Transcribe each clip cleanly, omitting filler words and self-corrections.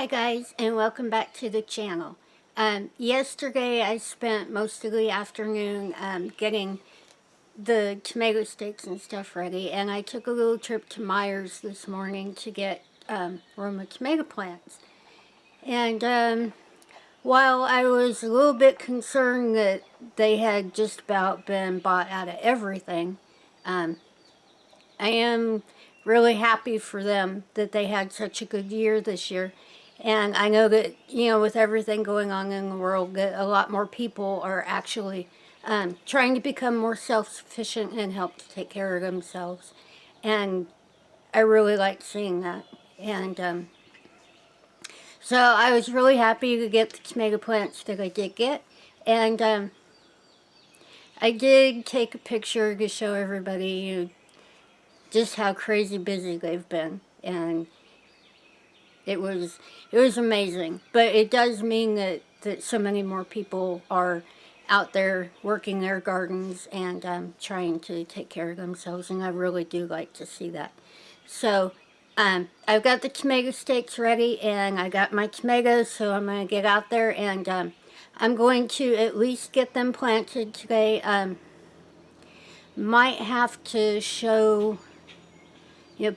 Hi guys, and welcome back to the channel. Yesterday I spent most of the afternoon getting the tomato stakes and stuff ready, and I took a little trip to Myers this morning to get Roma tomato plants. And while I was a little bit concerned that they had just about been bought out of everything, I am really happy for them that they had such a good year this year. And I know that, with everything going on in the world, that a lot more people are actually trying to become more self-sufficient and help to take care of themselves. And I really like seeing that. And so I was really happy to get the tomato plants that I did get. And I did take a picture to show everybody, just how crazy busy they've been. And it was amazing. But it does mean that so many more people are out there working their gardens and trying to take care of themselves, and I really do like to see that. So I've got the tomato stakes ready, and I got my tomatoes, so I'm going to get out there, and I'm going to at least get them planted today. Might have to show,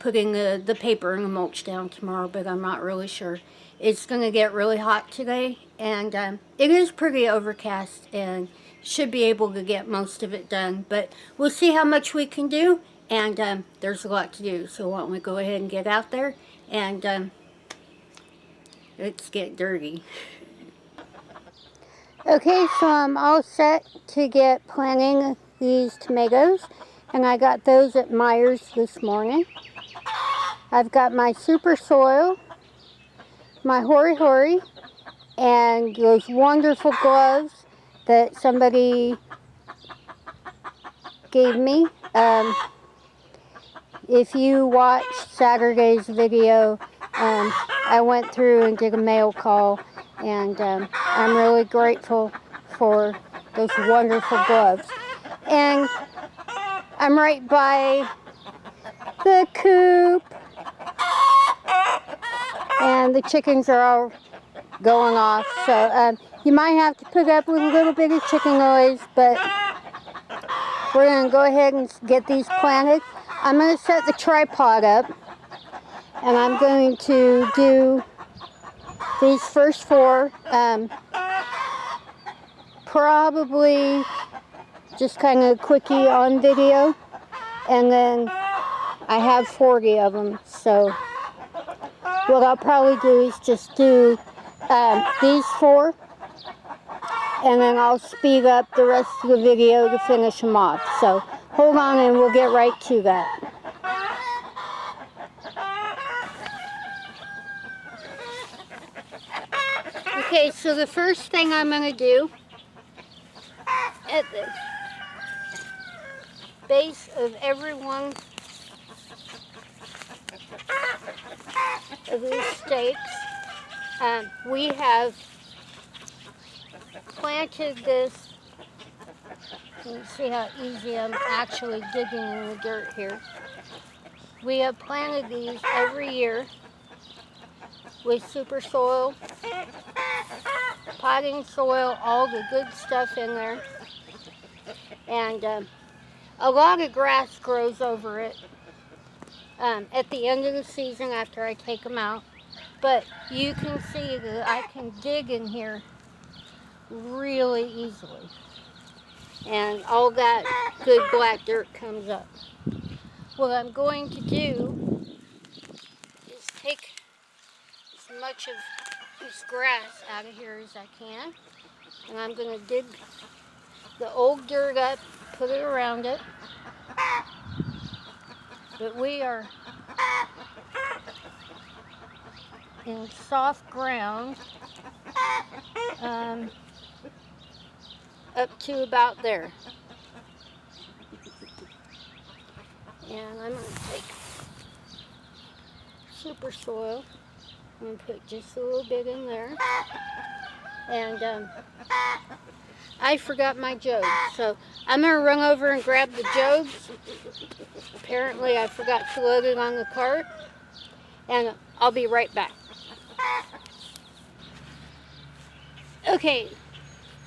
putting the paper and the mulch down tomorrow, but I'm not really sure. It's going to get really hot today, and it is pretty overcast, and should be able to get most of it done, but we'll see how much we can do, and there's a lot to do, so why don't we go ahead and get out there, and let's get dirty. Okay, so I'm all set to get planting these tomatoes, and I got those at Myers this morning. I've got my super soil, my hori, and those wonderful gloves that somebody gave me. If you watched Saturday's video, I went through and did a mail call, and I'm really grateful for those wonderful gloves. And I'm right by the coop, and the chickens are all going off, so you might have to put up with a little bit of chicken noise, but we're going to go ahead and get these planted. I'm going to set the tripod up, and I'm going to do these first four, probably just kind of quickie on video, and then I have 40 of them, so what I'll probably do is just do these four, and then I'll speed up the rest of the video to finish them off. So hold on and we'll get right to that. Okay, so the first thing I'm going to do at the base of every one of these stakes, we have planted this. You can see how easy I'm actually digging in the dirt here. We have planted these every year with super soil, potting soil, all the good stuff in there. And a lot of grass grows over it at the end of the season after I take them out. But you can see that I can dig in here really easily. And all that good black dirt comes up. What I'm going to do is take as much of this grass out of here as I can. And I'm going to dig the old dirt up, put it around it. But we are in soft ground up to about there. And I'm going to take super soil and put just a little bit in there. And I forgot my jugs, so I'm going to run over and grab the jugs. Apparently I forgot to load it on the cart, and I'll be right back. Okay,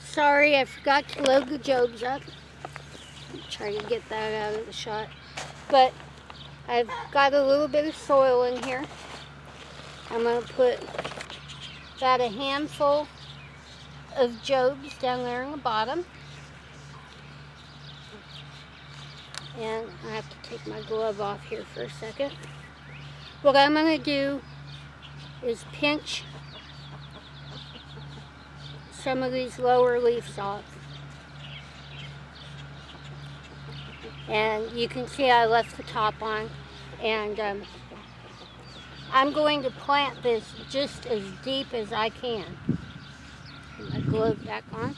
sorry, I forgot to load the jobs up. Try to get that out of the shot. But I've got a little bit of soil in here. I'm going to put about a handful of jobs down there in the bottom. And I have to take my glove off here for a second. What I'm going to do is pinch some of these lower leaves off. And you can see I left the top on. And I'm going to plant this just as deep as I can. Put my glove back on.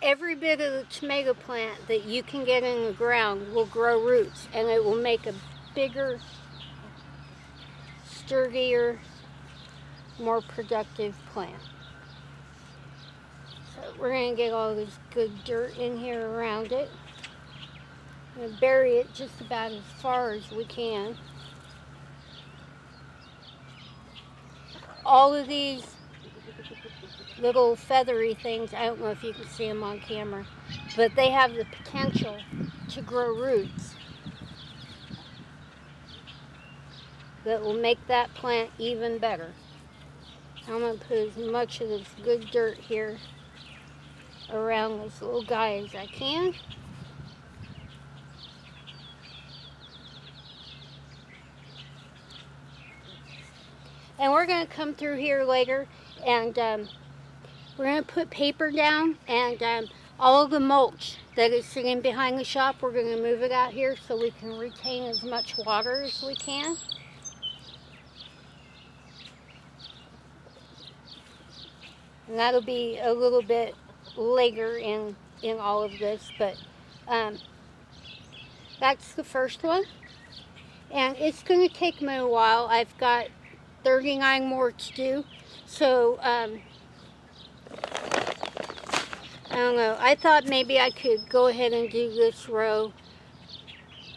Every bit of the tomato plant that you can get in the ground will grow roots, and it will make a bigger, sturdier, more productive plant. So we're going to get all this good dirt in here around it. I'm going to bury it just about as far as we can. All of these little feathery things, I don't know if you can see them on camera, but they have the potential to grow roots that will make that plant even better. I'm going to put as much of this good dirt here around this little guy as I can. And we're going to come through here later and we're going to put paper down, and all of the mulch that is sitting behind the shop, we're going to move it out here so we can retain as much water as we can. And that'll be a little bit later in all of this, but that's the first one. And it's going to take me a while. I've got 39 more to do, so I don't know. I thought maybe I could go ahead and do this row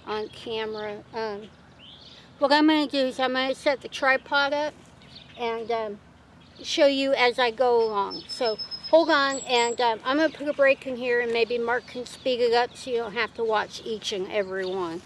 on camera. What I'm going to do is I'm going to set the tripod up and show you as I go along. So hold on, and I'm going to put a break in here, and maybe Mark can speed it up so you don't have to watch each and every one.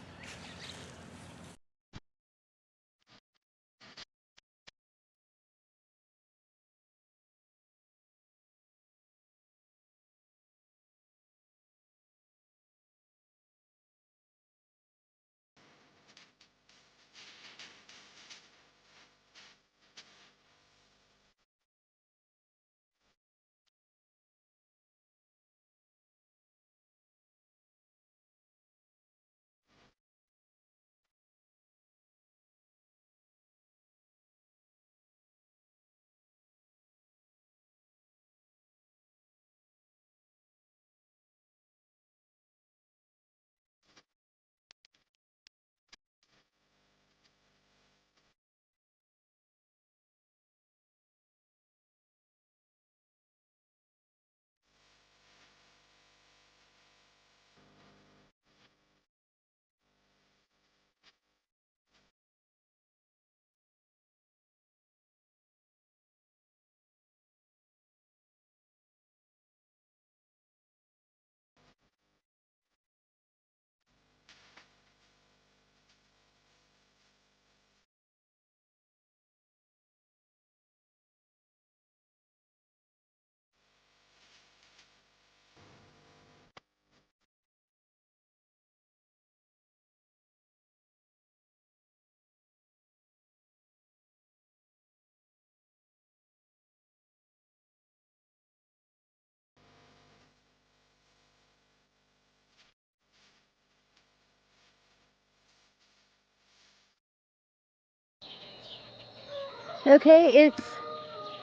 Okay, it's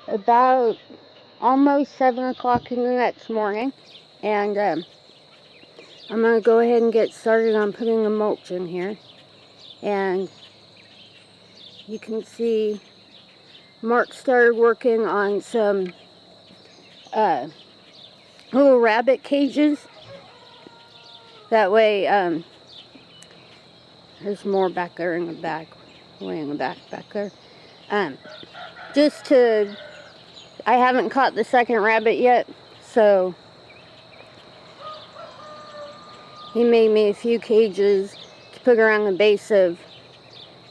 about almost 7 o'clock in the next morning, and I'm going to go ahead and get started on putting the mulch in here. And you can see Mark started working on some little rabbit cages. That way, there's more back there in the back, way in the back there. just to, I haven't caught the second rabbit yet, so he made me a few cages to put around the base of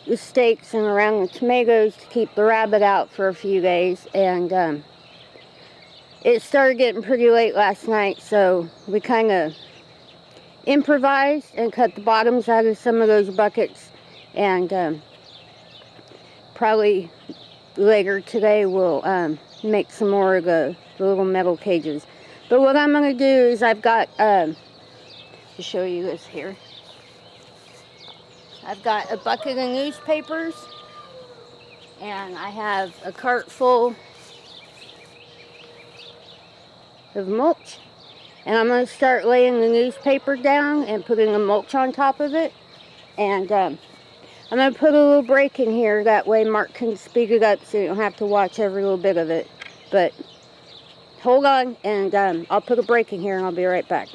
the stakes and around the tomatoes to keep the rabbit out for a few days. And it started getting pretty late last night, so we kind of improvised and cut the bottoms out of some of those buckets, and probably later today we'll make some more of the little metal cages. But what I'm going to do is I've got, to show you this here, I've got a bucket of newspapers, and I have a cart full of mulch, and I'm going to start laying the newspaper down and putting the mulch on top of it. And I'm going to put a little break in here, that way Mark can speed it up so you don't have to watch every little bit of it. But hold on, and I'll put a break in here and I'll be right back.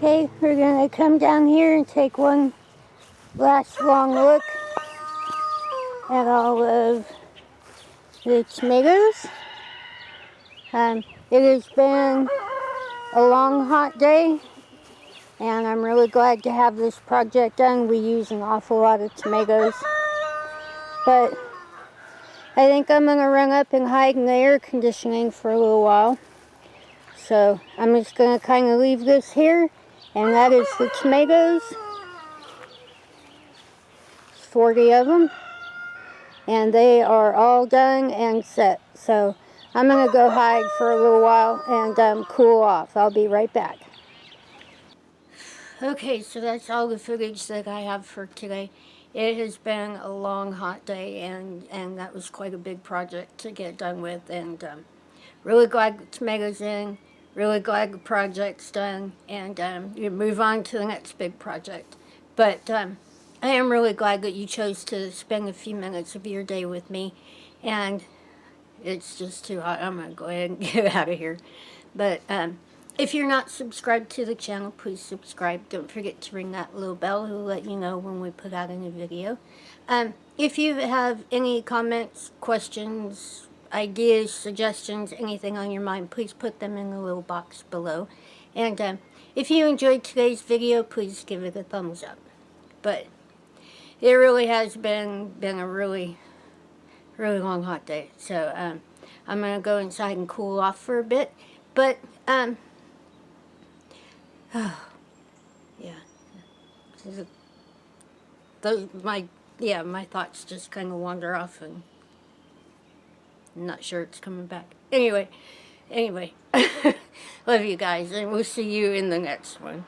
Okay, we're going to come down here and take one last long look at all of the tomatoes. It has been a long, hot day, and I'm really glad to have this project done. We use an awful lot of tomatoes, but I think I'm going to run up and hide in the air conditioning for a little while. So I'm just going to kind of leave this here, and that is the tomatoes. 40 of them, and they are all done and set. So I'm going to go hide for a little while and cool off. I'll be right back. Okay, so that's all the footage that I have for today. It has been a long, hot day, and that was quite a big project to get done with, and really glad the tomatoes in, really glad the project's done, and you move on to the next big project. But I am really glad that you chose to spend a few minutes of your day with me, and it's just too hot. I'm going to go ahead and get out of here. But if you're not subscribed to the channel, please subscribe. Don't forget to ring that little bell. It'll let you know when we put out a new video. If you have any comments, questions, ideas, suggestions, anything on your mind, please put them in the little box below. And if you enjoyed today's video, please give it a thumbs up. But it really has been a really long, hot day. So I'm going to go inside and cool off for a bit. But Those, my thoughts just kind of wander off, and I'm not sure it's coming back. Anyway, love you guys, and we'll see you in the next one.